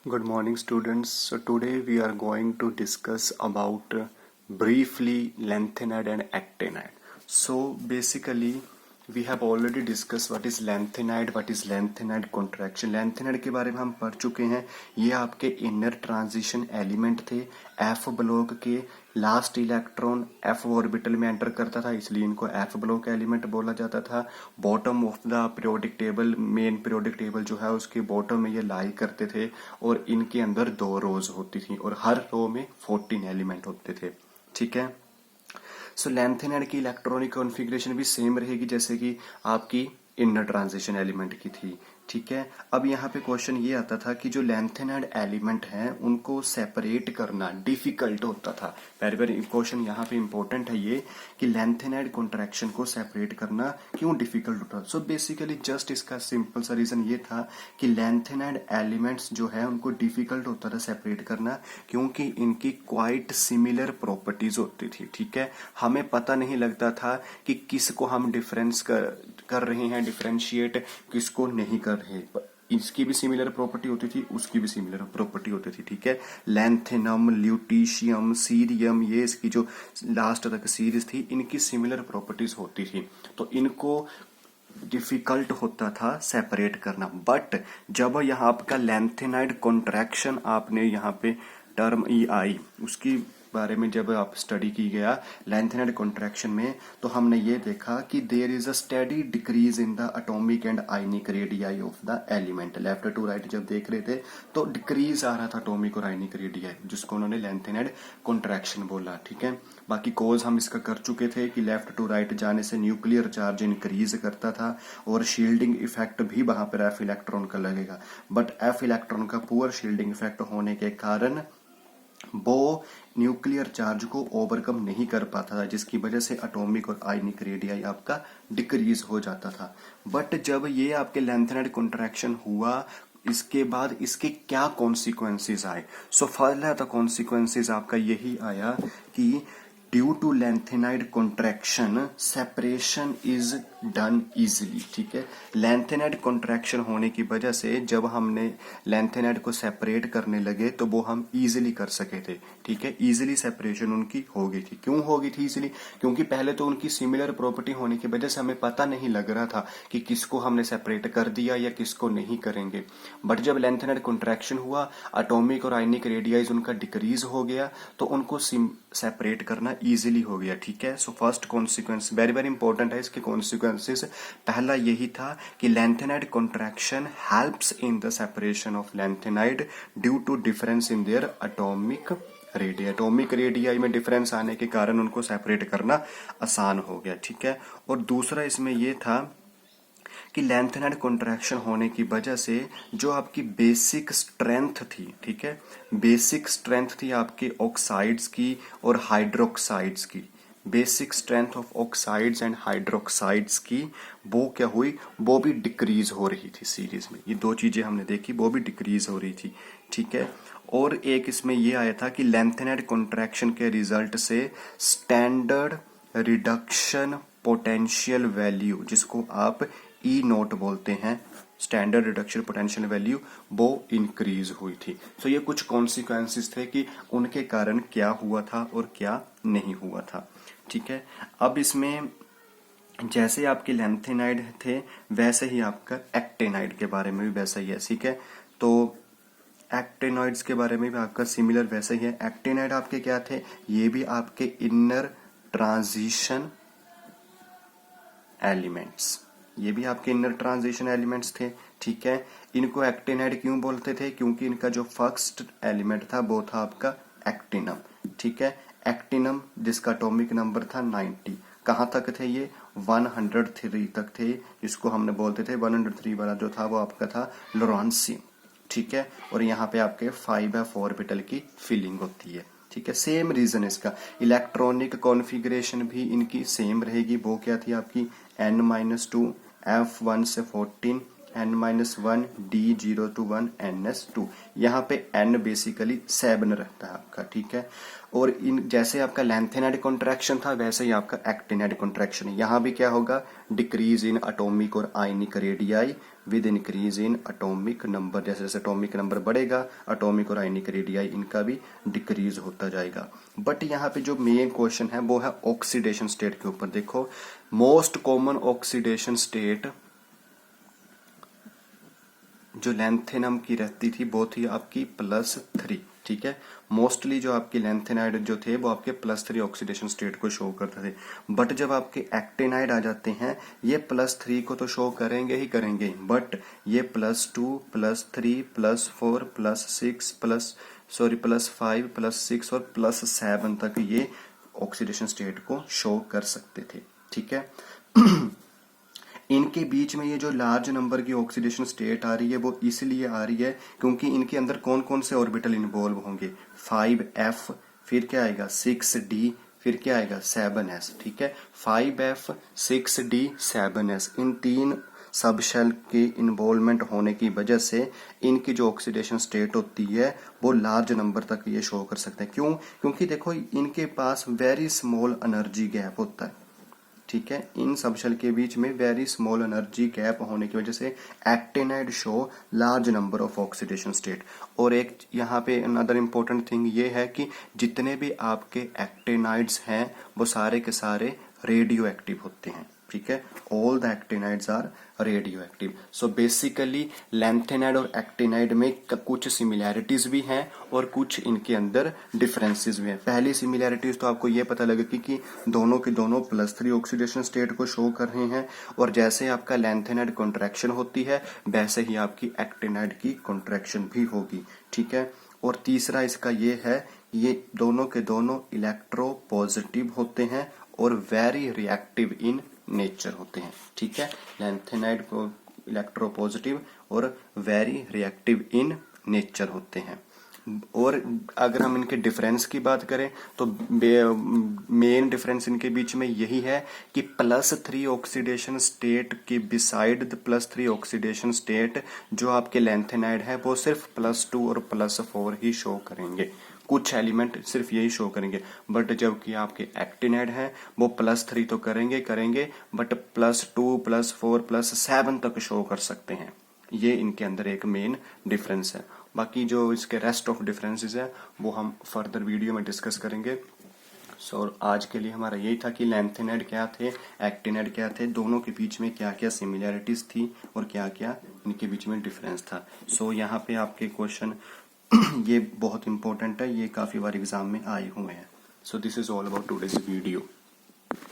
Good morning, students. So today we are going to discuss about briefly lanthanide and actinide. So basically we have already discussed what is lanthanide contraction. lanthanide के बारे में हम पढ़ चुके हैं. ये आपके इनर ट्रांजिशन एलिमेंट थे. एफ ब्लॉक के लास्ट इलेक्ट्रॉन एफ ऑर्बिटल में एंटर करता था, इसलिए इनको एफ ब्लॉक एलिमेंट बोला जाता था. Bottom of the periodic table, main periodic table जो है उसके बॉटम में ये लाई करते थे और इनके अंदर 2 रोज होती थी और हर रो में 14 एलिमेंट होते थे. ठीक है. सो लैंथेनाइड की इलेक्ट्रॉनिक कॉन्फ़िगरेशन भी सेम रहेगी जैसे कि आपकी इनर ट्रांजिशन एलिमेंट की थी. ठीक है. अब यहाँ पे क्वेश्चन ये आता था कि जो लैंथेनाइड एलिमेंट हैं उनको सेपरेट करना डिफिकल्ट होता था. वेरी वेरी क्वेश्चन यहाँ पे इंपॉर्टेंट है ये कि लैंथेनाइड कॉन्ट्रैक्शन को सेपरेट करना क्यों डिफिकल्ट होता. सो बेसिकली जस्ट इसका सिंपल सा रीजन ये था कि लैंथेनाइड एलिमेंट्स जो है उनको डिफिकल्ट होता था सेपरेट करना क्योंकि इनकी क्वाइट सिमिलर प्रॉपर्टीज होती थी. ठीक है. हमें पता नहीं लगता था कि किसको हम डिफरेंस कर रहे हैं, डिफरेंशिएट किसको नहीं कर रहे. इसकी भी सिमिलर प्रॉपर्टी होती थी, उसकी भी सिमिलर प्रॉपर्टी होती थी. ठीक है. लैंथेनम, ल्यूटीशियम, सीरियम, ये इसकी जो लास्ट तक सीरीज थी इनकी सिमिलर प्रॉपर्टीज होती थी, तो इनको डिफिकल्ट होता था सेपरेट करना. बट जब यहाँ आपका लैंथेनाइड कॉन्ट्रैक्शन आपने यहाँ पे टर्म ई आई उसकी बारे में जब आप स्टडी की गया लैंथेनाइड कॉन्ट्रैक्शन में, तो हमने ये देखा कि there is a steady decrease in the atomic and ionic radii of the element. Left to right जब देख रहे थे तो डिक्रीज आ रहा था एटॉमिक और आयनिक रेडियाई, जिसको उन्होंने लैंथेनाइड कॉन्ट्रैक्शन बोला. ठीक है. बाकी कोज हम इसका कर चुके थे कि लेफ्ट टू राइट जाने से न्यूक्लियर चार्ज इंक्रीज करता था और शील्डिंग इफेक्ट भी वहां पर एफ इलेक्ट्रॉन का लगेगा. बट एफ इलेक्ट्रॉन का पुअर शील्डिंग इफेक्ट होने के कारण वो न्यूक्लियर चार्ज को ओवरकम नहीं कर पाता था, जिसकी वजह से एटॉमिक और आयनिक रेडियाई आपका डिक्रीज हो जाता था. बट जब ये आपके लैंथेनाइड कॉन्ट्रैक्शन हुआ इसके बाद इसके क्या कॉन्सिक्वेंसेस आए. सो पहला था कॉन्सिक्वेंसेस आपका यही आया कि due to lanthanide contraction separation is done easily. ठीक है. लैंथेनाइड कॉन्ट्रैक्शन होने की वजह से जब हमने लैंथेनाइड को सेपरेट करने लगे तो वो हम इजिली कर सके थे. ठीक है. इजिली सेपरेशन उनकी हो गई थी. क्यों हो गई थी इजिली? क्योंकि पहले तो उनकी सिमिलर प्रॉपर्टी होने की वजह से हमें पता नहीं लग रहा था कि किसको हमने सेपरेट कर दिया या किसको नहीं करेंगे. बट जब लैंथेनाइड कॉन्ट्रैक्शन हुआ एटॉमिक और आयनिक रेडियाइज उनका डिक्रीज हो गया तो उनको सेपरेट करना इजिली हो गया. ठीक है. So first consequence very very important है. इसके कॉन्सिक्वेंसेस पहला यही था कि lanthanide contraction helps in the separation of lanthanide due to difference in their atomic radia. Atomic radii में डिफरेंस आने के कारण उनको सेपरेट करना आसान हो गया. ठीक है. और दूसरा इसमें यह था कि लैंथेनाइड कॉन्ट्रैक्शन होने की वजह से जो आपकी बेसिक स्ट्रेंथ थी, ठीक है, बेसिक स्ट्रेंथ थी आपके ऑक्साइड्स की और हाइड्रोक्साइड्स की. Basic strength of oxides and hydroxides की वो क्या हुई, वो भी डिक्रीज हो रही थी सीरीज में. ये 2 चीजें हमने देखी, वो भी डिक्रीज हो रही थी. ठीक है. और एक इसमें ये आया था कि लैंथेनाइड कॉन्ट्रैक्शन के रिजल्ट से स्टैंडर्ड रिडक्शन पोटेंशियल वैल्यू, जिसको आप ई नोट बोलते हैं, स्टैंडर्ड रिडक्शन पोटेंशियल वैल्यू, वो इंक्रीज हुई थी. तो ये कुछ कॉन्सिक्वेंसेस थे कि उनके कारण क्या हुआ था और क्या नहीं हुआ था. ठीक है. अब इसमें जैसे आपके लैंथेनाइड थे वैसे ही आपका एक्टेनाइड के बारे में भी वैसा ही है. ठीक है. तो एक्टेनॉइड्स के बारे में भी आपका सिमिलर वैसा ही है. एक्टेनाइड आपके क्या थे, ये भी आपके इनर ट्रांजिशन एलिमेंट्स, ये भी आपके इनर ट्रांजिशन एलिमेंट्स थे. ठीक है. इनको एक्टेनाइड क्यों बोलते थे? क्योंकि इनका जो फर्स्ट एलिमेंट था वो था आपका एक्टिनम. ठीक है. एक्टिनम जिसका एटॉमिक नंबर था 90. कहां तक थे ये? 103 तक थे. इसको हमने बोलते थे 103 वाला जो था वो आपका था लोरेंसी. ठीक है. और यहाँ पे आपके 5f ऑर्बिटल की फिलिंग होती है. ठीक है. सेम रीजन इसका. इलेक्ट्रॉनिक कॉन्फ़िगरेशन भी इनकी सेम रहेगी. वो क्या थी आपकी N-2 F1 से 14 N-1 D0 to 1 NS2। यहाँ पे N बेसिकली 7 रहता है आपका, ठीक है। और इन जैसे आपका लैंथेनाइड कॉन्ट्रैक्शन था वैसे ही आपका एक्टिनाइड कॉन्ट्रैक्शन है। यहाँ भी क्या होगा, डिक्रीज इन एटॉमिक और ionic radii with increase in atomic number. जैसे जैसे एटॉमिक नंबर बढ़ेगा एटॉमिक और आयनिक रेडियाई इनका भी डिक्रीज होता जाएगा। बट यहाँ पे जो मेन क्वेश्चन है वो है ऑक्सीडेशन स्टेट के ऊपर। देखो मोस्ट कॉमन ऑक्सीडेशन स्टेट जो लैंथेनम की रहती थी वो थी आपकी +3, ठीक है। मोस्टली जो आपके लैंथेनाइड जो थे वो आपके +3 ऑक्सीडेशन स्टेट को शो करते थे। बट जब आपके एक्टिनाइड आ जाते हैं ये +3 को तो शो करेंगे ही करेंगे, बट ये +2 +3 +4 +6 +5 +6 और +7 तक ये ऑक्सीडेशन स्टेट को शो कर सकते थे, ठीक है। इनके बीच में ये जो लार्ज नंबर की ऑक्सीडेशन स्टेट आ रही है वो इसलिए आ रही है क्योंकि इनके अंदर कौन कौन से ऑर्बिटल इन्वॉल्व होंगे, 5f, फिर क्या आएगा 6d, फिर क्या आएगा 7s, ठीक है। 5f 6d 7s इन 3 सब शेल के इन्वॉल्वमेंट होने की वजह से इनकी जो ऑक्सीडेशन स्टेट होती है वो लार्ज नंबर तक ये शो कर सकते हैं। क्यों? क्योंकि देखो इनके पास वेरी स्मॉल एनर्जी गैप होता है, ठीक है। इन सबशेल के बीच में वेरी स्मॉल एनर्जी गैप होने की वजह से actinide show large number of oxidation state. और एक यहाँ पे अनदर इम्पोर्टेंट थिंग ये है कि जितने भी आपके एक्टिनाइड्स हैं वो सारे के सारे रेडियो एक्टिव होते हैं, ठीक है। All the actinides are radioactive. So basically lanthanide और एक्टिनाइड में कुछ सिमिलैरिटीज भी हैं और कुछ इनके अंदर डिफरेंसेस भी हैं। पहली सिमिलैरिटीज तो आपको ये पता लगेगी कि दोनों के दोनों +3 ऑक्सीडेशन स्टेट को शो कर रहे हैं और जैसे आपका लैंथेनाइड कॉन्ट्रैक्शन होती है वैसे ही आपकी एक्टिनाइड की कॉन्ट्रैक्शन भी होगी, ठीक है। और तीसरा इसका ये है, ये दोनों के दोनों इलेक्ट्रो पॉजिटिव होते हैं और वेरी रिएक्टिव इन नेचर होते हैं, ठीक है। लैंथेनाइड को इलेक्ट्रो पॉजिटिव और वेरी रिएक्टिव इन नेचर होते हैं। और अगर हम इनके डिफरेंस की बात करें तो मेन डिफरेंस इनके बीच में यही है कि +3 ऑक्सीडेशन स्टेट के बिसाइड द +3 ऑक्सीडेशन स्टेट जो आपके लैंथेनाइड है वो सिर्फ +2 और +4 ही शो करेंगे, कुछ एलिमेंट सिर्फ यही शो करेंगे। बट जबकि आपके एक्टिनाइड हैं वो +3 तो करेंगे बट +2 +4 +7 तक शो कर सकते हैं। ये इनके अंदर एक मेन डिफरेंस है। बाकी जो इसके रेस्ट ऑफ डिफरेंसेस है वो हम फर्दर वीडियो में डिस्कस करेंगे। सो आज के लिए हमारा यही था कि लैंथेनाइड क्या थे, एक्टिनाइड क्या थे, दोनों के बीच में क्या क्या सिमिलैरिटीज थी और क्या क्या इनके बीच में डिफरेंस था। सो यहाँ पे आपके क्वेश्चन ये बहुत इंपॉर्टेंट है, ये काफी बार एग्जाम में आए हुए हैं। So this is all about today's video.